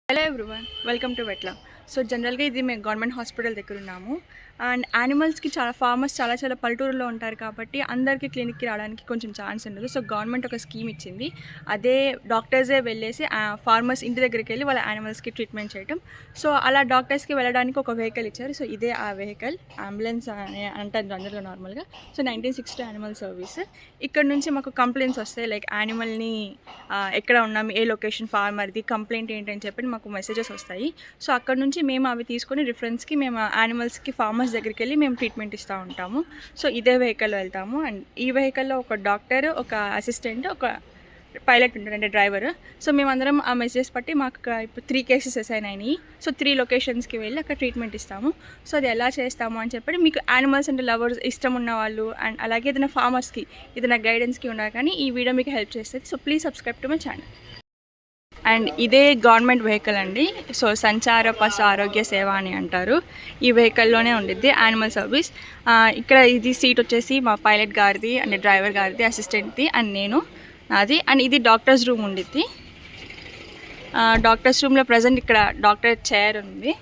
Hello everyone, welcome to Vetla. So జనరల్గా ఇది మేము గవర్నమెంట్ హాస్పిటల్ దగ్గర ఉన్నాము. అండ్ యానిమల్స్కి ఫార్మర్స్ చాలా పల్లెటూరులో ఉంటారు కాబట్టి అందరికీ క్లినిక్కి రావడానికి కొంచెం ఛాన్స్ ఉండదు. సో గవర్నమెంట్ ఒక స్కీమ్ ఇచ్చింది. అదే డాక్టర్సే వెళ్ళేసి ఫార్మర్స్ ఇంటి దగ్గరికి వెళ్ళి వాళ్ళ యానిమల్స్కి ట్రీట్మెంట్ చేయటం. సో అలా డాక్టర్స్కి వెళ్ళడానికి ఒక వెహికల్ ఇచ్చారు. సో ఇదే ఆ వెహికల్, అంబులెన్స్ అని అంటారు అందరిలో నార్మల్గా. So 1960 animal service. ఇక్కడ నుంచి మాకు కంప్లైంట్స్ వస్తాయి, లైక్ యానిమల్ని ఎక్కడ ఉన్నాము, ఏ లొకేషన్, ఫార్మర్ది కంప్లైంట్ ఏంటని చెప్పి మాకు మెసేజెస్ వస్తాయి. సో అక్కడ నుంచి మేము అవి తీసుకొని రిఫరెన్స్కి మేము యానిమల్స్కి ఫార్మర్స్ దగ్గరికి వెళ్ళి మేము ట్రీట్మెంట్ ఇస్తూ ఉంటాము. సో ఇదే వెహికల్లో వెళ్తాము. అండ్ ఈ వెహికల్లో ఒక డాక్టర్, ఒక అసిస్టెంట్, ఒక పైలట్ ఉంటాడు, అంటే డ్రైవర్. సో మేమందరం ఆ మెసేజెస్ బట్టి మాకు ఇప్పుడు 3 కేసెస్ అసైన్ అయినాయి. సో 3 లొకేషన్స్కి వెళ్ళి అక్కడ ట్రీట్మెంట్ ఇస్తాము. సో అది ఎలా చేస్తాము అని చెప్పి మీకు యానిమల్స్ అంటే లవర్స్, ఇష్టం ఉన్న వాళ్ళు, అండ్ అలాగే ఏదైనా ఫార్మర్స్కి, ఏదైనా గైడెన్స్కి ఉన్నా కానీ ఈ వీడియో మీకు హెల్ప్ చేస్తుంది. So please subscribe to my channel. And ఇదే గవర్నమెంట్ వెహికల్ అండి. సో సంచార పశు ఆరోగ్య సేవ అని అంటారు. ఈ వెహికల్లోనే ఉండిద్ది యానిమల్ సర్వీస్. ఇక్కడ ఇది సీట్ వచ్చేసి మా పైలట్ గారిది, అంటే డ్రైవర్ గారిది, అసిస్టెంట్ది, అండ్ నేను నాది. అండ్ ఇది డాక్టర్స్ రూమ్ ఉండిద్ది. డాక్టర్స్ రూమ్లో ప్రజెంట్ ఇక్కడ డాక్టర్ చైర్ ఉంది,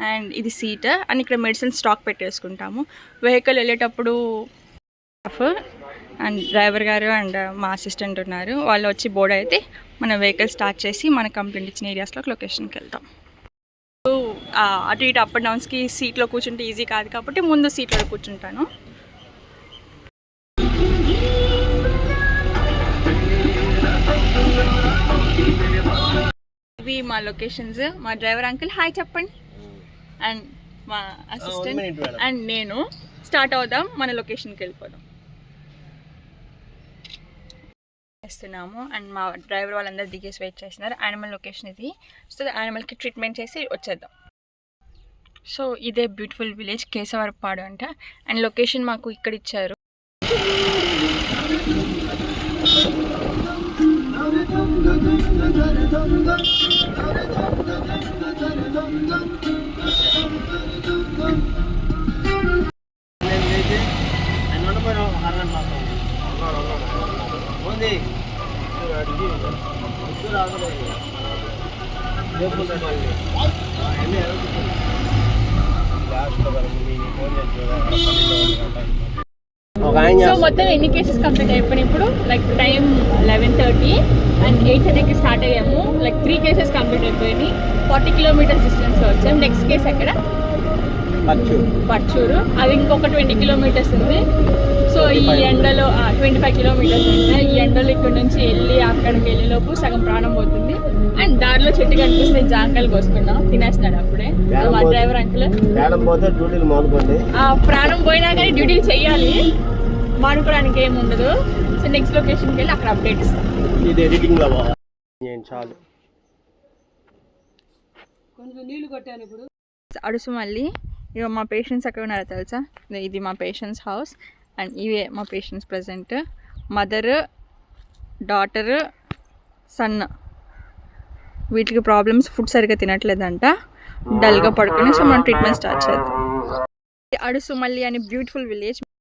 అండ్ ఇది సీట్. అండ్ ఇక్కడ మెడిసిన్ స్టాక్ పెట్టేసుకుంటాము. వెహికల్ వెళ్ళేటప్పుడు అండ్ డ్రైవర్ గారు అండ్ మా అసిస్టెంట్ ఉన్నారు, వాళ్ళు వచ్చి బోర్డు అయితే మన వెహికల్ స్టార్ట్ చేసి మన కంప్లైంట్ ఇచ్చిన ఏరియాస్లో లొకేషన్కి వెళ్తాం. అటు ఇటు అప్ అండ్ డౌన్స్కి సీట్లో కూర్చుంటే ఈజీ కాదు కాబట్టి ముందు సీట్లో కూర్చుంటాను. ఇవి మా లొకేషన్స్. మా డ్రైవర్ అంకుల్ హాయ్ చెప్పండి. అండ్ మా అసిస్టెంట్ అండ్ నేను స్టార్ట్ అవుదాం, మన లొకేషన్కి వెళ్ళిపోదాం చేస్తున్నాము. అండ్ మా డ్రైవర్ వాళ్ళందరూ దిగేసి వెయిట్ చేస్తున్నారు. యానిమల్ లొకేషన్ ఇది. సో యానిమల్కి ట్రీట్మెంట్ చేసి వచ్చేద్దాం. సో ఇదే బ్యూటిఫుల్ విలేజ్ కేశవరపాడు అంట. అండ్ లొకేషన్ మాకు ఇక్కడ ఇచ్చారు. సో మొత్తం ఎన్ని కేసెస్ కంప్లీట్ అయిపోయినాయి ఇప్పుడు? లైక్ టైం 11:30 అండ్ 8:30కి స్టార్ట్ అయ్యాము. లైక్ 3 కేసెస్ కంప్లీట్ అయిపోయినాయి. 40 కిలోమీటర్స్ డిస్టెన్స్ వచ్చాము. నెక్స్ట్ కేసు ఎక్కడ? పర్చూరు. అది ఇంకొక 20 కిలోమీటర్స్ ఉంది. సో ఈ ఎండలో 25 కిలోమీటర్స్ ఉంటాయి. ఈ ఎండలో ఇక్కడ నుంచి వెళ్ళి అక్కడికి వెళ్ళేలోపు సగం ప్రాణం పోతుంది. అండ్ దారిలో చెట్టు కనిపిస్తే జాంకాయలు కోసుకున్నాం, తినేస్తున్నాడు అప్పుడే మా డ్రైవర్ అంకుల్. ప్రాణం పోయినా కానీ డ్యూటీలు చెయ్యాలి, మానుకోవడానికి ఏమి ఉండదు. సో నెక్స్ట్ లొకేషన్కి వెళ్ళి అక్కడ అప్డేట్ ఇస్తాం. అడుసు మళ్ళీ ఇక మా పేషెంట్స్ ఎక్కడ ఉన్నారో తెలుసా? ఇది మా పేషెంట్స్ హౌస్. అండ్ ఇవే మా patients present. Mother, daughter, son. వీటికి ప్రాబ్లమ్స్, ఫుడ్ సరిగ్గా తినట్లేదంట, డల్గా పడుకుని. సో మనం ట్రీట్మెంట్ స్టార్ట్ చేద్దాం. అడుసు మళ్ళీ అని బ్యూటిఫుల్ విలేజ్.